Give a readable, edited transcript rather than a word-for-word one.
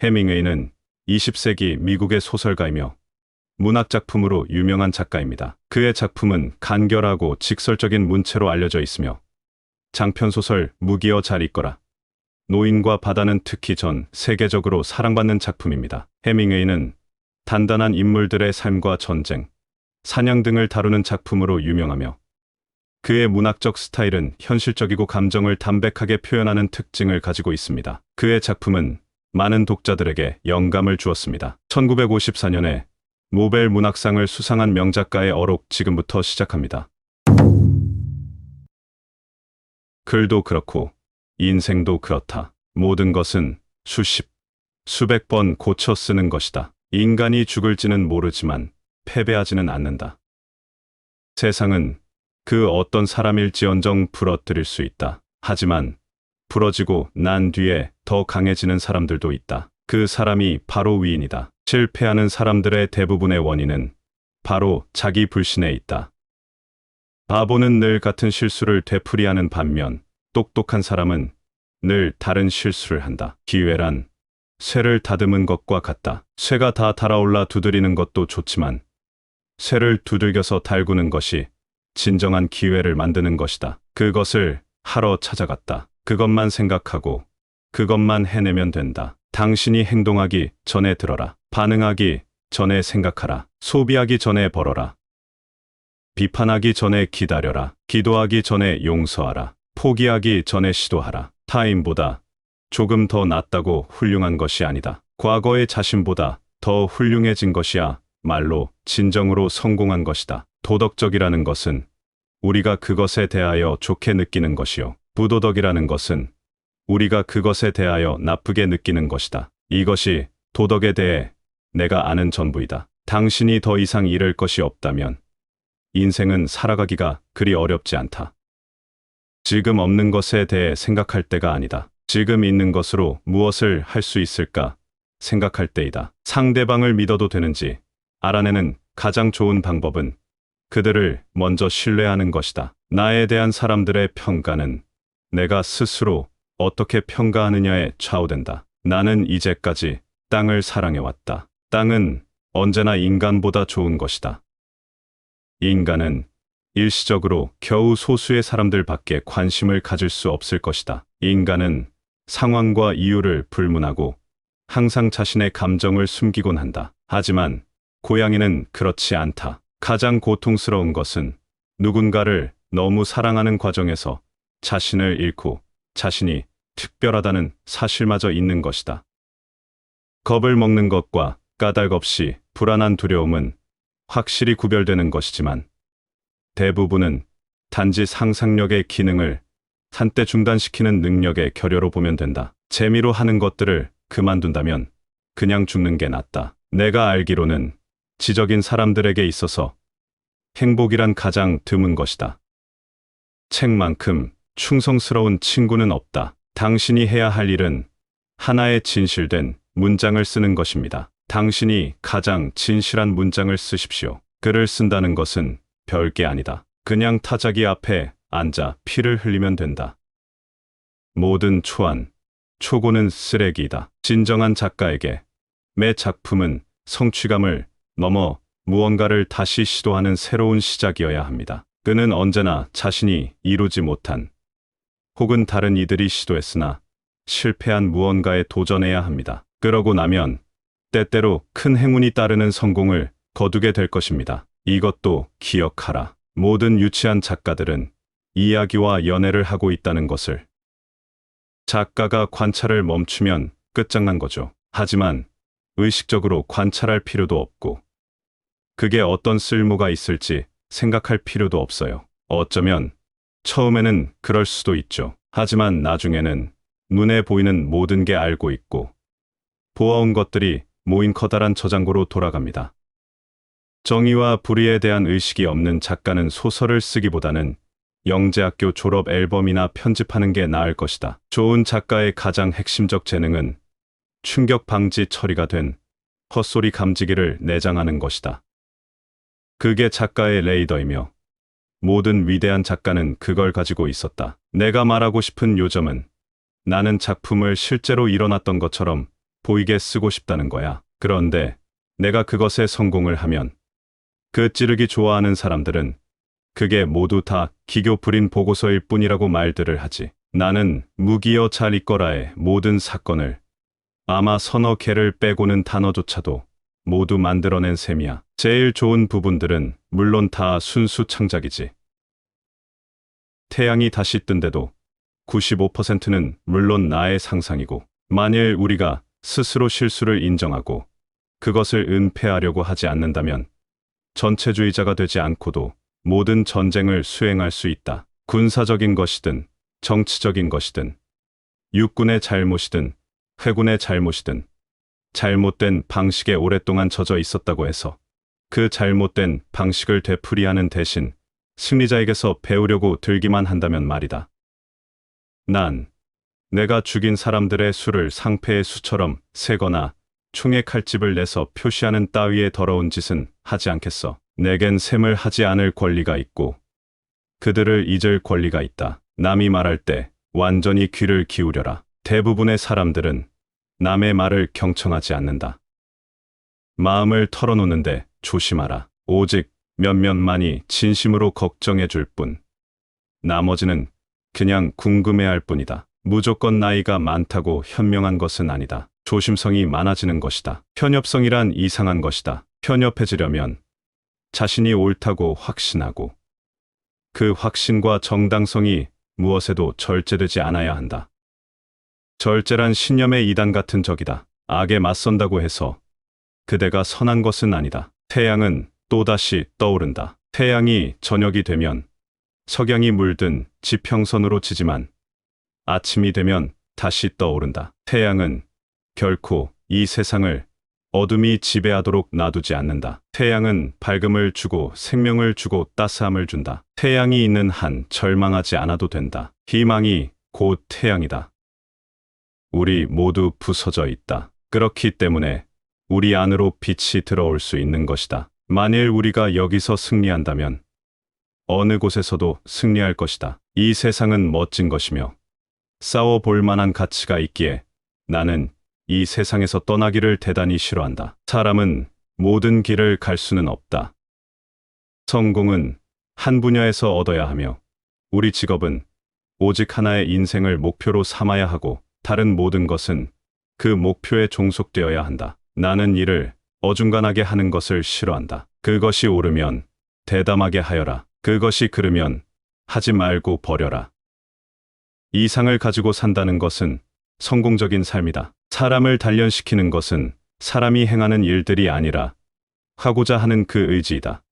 해밍웨이는 20세기 미국의 소설가이며 문학작품으로 유명한 작가입니다. 그의 작품은 간결하고 직설적인 문체로 알려져 있으며 장편소설 무기여 잘 있거라, 노인과 바다는 특히 전 세계적으로 사랑받는 작품입니다. 해밍웨이는 단단한 인물들의 삶과 전쟁, 사냥 등을 다루는 작품으로 유명하며 그의 문학적 스타일은 현실적이고 감정을 담백하게 표현하는 특징을 가지고 있습니다. 그의 작품은 많은 독자들에게 영감을 주었습니다. 1954년에 노벨 문학상을 수상한 명작가의 어록 지금부터 시작합니다. 글도 그렇고 인생도 그렇다. 모든 것은 수십, 수백 번 고쳐 쓰는 것이다. 인간이 죽을지는 모르지만 패배하지는 않는다. 세상은 그 어떤 사람일지언정 부러뜨릴 수 있다. 하지만 부러지고 난 뒤에 더 강해지는 사람들도 있다. 그 사람이 바로 위인이다. 실패하는 사람들의 대부분의 원인은 바로 자기 불신에 있다. 바보는 늘 같은 실수를 되풀이하는 반면 똑똑한 사람은 늘 다른 실수를 한다. 기회란 쇠를 다듬은 것과 같다. 쇠가 다 달아올라 두드리는 것도 좋지만 쇠를 두들겨서 달구는 것이 진정한 기회를 만드는 것이다. 그것을 하러 찾아갔다. 그것만 생각하고 그것만 해내면 된다. 당신이 행동하기 전에 들어라. 반응하기 전에 생각하라. 소비하기 전에 벌어라. 비판하기 전에 기다려라. 기도하기 전에 용서하라. 포기하기 전에 시도하라. 타인보다 조금 더 낫다고 훌륭한 것이 아니다. 과거의 자신보다 더 훌륭해진 것이야 말로 진정으로 성공한 것이다. 도덕적이라는 것은 우리가 그것에 대하여 좋게 느끼는 것이요, 부도덕이라는 것은 우리가 그것에 대하여 나쁘게 느끼는 것이다. 이것이 도덕에 대해 내가 아는 전부이다. 당신이 더 이상 잃을 것이 없다면 인생은 살아가기가 그리 어렵지 않다. 지금 없는 것에 대해 생각할 때가 아니다. 지금 있는 것으로 무엇을 할 수 있을까 생각할 때이다. 상대방을 믿어도 되는지 알아내는 가장 좋은 방법은 그들을 먼저 신뢰하는 것이다. 나에 대한 사람들의 평가는 내가 스스로 어떻게 평가하느냐에 좌우된다. 나는 이제까지 땅을 사랑해왔다. 땅은 언제나 인간보다 좋은 것이다. 인간은 일시적으로 겨우 소수의 사람들밖에 관심을 가질 수 없을 것이다. 인간은 상황과 이유를 불문하고 항상 자신의 감정을 숨기곤 한다. 하지만 고양이는 그렇지 않다. 가장 고통스러운 것은 누군가를 너무 사랑하는 과정에서 자신을 잃고 자신이 특별하다는 사실마저 잊는 것이다. 겁을 먹는 것과 까닭없이 불안한 두려움은 확실히 구별되는 것이지만 대부분은 단지 상상력의 기능을 한때 중단시키는 능력의 결여로 보면 된다. 재미로 하는 것들을 그만둔다면 그냥 죽는 게 낫다. 내가 알기로는 지적인 사람들에게 있어서 행복이란 가장 드문 것이다. 책만큼 충성스러운 친구는 없다. 당신이 해야 할 일은 하나의 진실된 문장을 쓰는 것입니다. 당신이 가장 진실한 문장을 쓰십시오. 글을 쓴다는 것은 별게 아니다. 그냥 타자기 앞에 앉아 피를 흘리면 된다. 모든 초안, 초고는 쓰레기이다. 진정한 작가에게 매 작품은 성취감을 넘어 무언가를 다시 시도하는 새로운 시작이어야 합니다. 그는 언제나 자신이 이루지 못한 혹은 다른 이들이 시도했으나 실패한 무언가에 도전해야 합니다. 그러고 나면 때때로 큰 행운이 따르는 성공을 거두게 될 것입니다. 이것도 기억하라. 모든 유치한 작가들은 이야기와 연애를 하고 있다는 것을. 작가가 관찰을 멈추면 끝장난 거죠. 하지만 의식적으로 관찰할 필요도 없고 그게 어떤 쓸모가 있을지 생각할 필요도 없어요. 어쩌면 처음에는 그럴 수도 있죠. 하지만 나중에는 눈에 보이는 모든 게 알고 있고 보아온 것들이 모인 커다란 저장고로 돌아갑니다. 정의와 불의에 대한 의식이 없는 작가는 소설을 쓰기보다는 영재학교 졸업 앨범이나 편집하는 게 나을 것이다. 좋은 작가의 가장 핵심적 재능은 충격 방지 처리가 된 헛소리 감지기를 내장하는 것이다. 그게 작가의 레이더이며 모든 위대한 작가는 그걸 가지고 있었다. 내가 말하고 싶은 요점은 나는 작품을 실제로 일어났던 것처럼 보이게 쓰고 싶다는 거야. 그런데 내가 그것에 성공을 하면 그 찌르기 좋아하는 사람들은 그게 모두 다 기교 부린 보고서일 뿐이라고 말들을 하지. 나는 무기여 잘 있거라의 모든 사건을 아마 서너 개를 빼고는 단어조차도 모두 만들어낸 셈이야. 제일 좋은 부분들은 물론 다 순수 창작이지. 태양이 다시 뜬데도 95%는 물론 나의 상상이고, 만일 우리가 스스로 실수를 인정하고 그것을 은폐하려고 하지 않는다면 전체주의자가 되지 않고도 모든 전쟁을 수행할 수 있다. 군사적인 것이든 정치적인 것이든 육군의 잘못이든 회군의 잘못이든 잘못된 방식에 오랫동안 젖어 있었다고 해서 그 잘못된 방식을 되풀이하는 대신 승리자에게서 배우려고 들기만 한다면 말이다. 난 내가 죽인 사람들의 수를 상패의 수처럼 세거나 총에 칼집을 내서 표시하는 따위의 더러운 짓은 하지 않겠어. 내겐 셈을 하지 않을 권리가 있고 그들을 잊을 권리가 있다. 남이 말할 때 완전히 귀를 기울여라. 대부분의 사람들은 남의 말을 경청하지 않는다. 마음을 털어놓는데 조심하라. 오직 몇몇만이 진심으로 걱정해 줄 뿐. 나머지는 그냥 궁금해할 뿐이다. 무조건 나이가 많다고 현명한 것은 아니다. 조심성이 많아지는 것이다. 편협성이란 이상한 것이다. 편협해지려면 자신이 옳다고 확신하고 그 확신과 정당성이 무엇에도 절제되지 않아야 한다. 절제란 신념의 이단 같은 적이다. 악에 맞선다고 해서 그대가 선한 것은 아니다. 태양은 또다시 떠오른다. 태양이 저녁이 되면 석양이 물든 지평선으로 지지만 아침이 되면 다시 떠오른다. 태양은 결코 이 세상을 어둠이 지배하도록 놔두지 않는다. 태양은 밝음을 주고 생명을 주고 따스함을 준다. 태양이 있는 한 절망하지 않아도 된다. 희망이 곧 태양이다. 우리 모두 부서져 있다. 그렇기 때문에 우리 안으로 빛이 들어올 수 있는 것이다. 만일 우리가 여기서 승리한다면 어느 곳에서도 승리할 것이다. 이 세상은 멋진 것이며 싸워볼 만한 가치가 있기에 나는 이 세상에서 떠나기를 대단히 싫어한다. 사람은 모든 길을 갈 수는 없다. 성공은 한 분야에서 얻어야 하며 우리 직업은 오직 하나의 인생을 목표로 삼아야 하고 다른 모든 것은 그 목표에 종속되어야 한다. 나는 일을 어중간하게 하는 것을 싫어한다. 그것이 옳으면 대담하게 하여라. 그것이 그르면 하지 말고 버려라. 이상을 가지고 산다는 것은 성공적인 삶이다. 사람을 단련시키는 것은 사람이 행하는 일들이 아니라 하고자 하는 그 의지이다.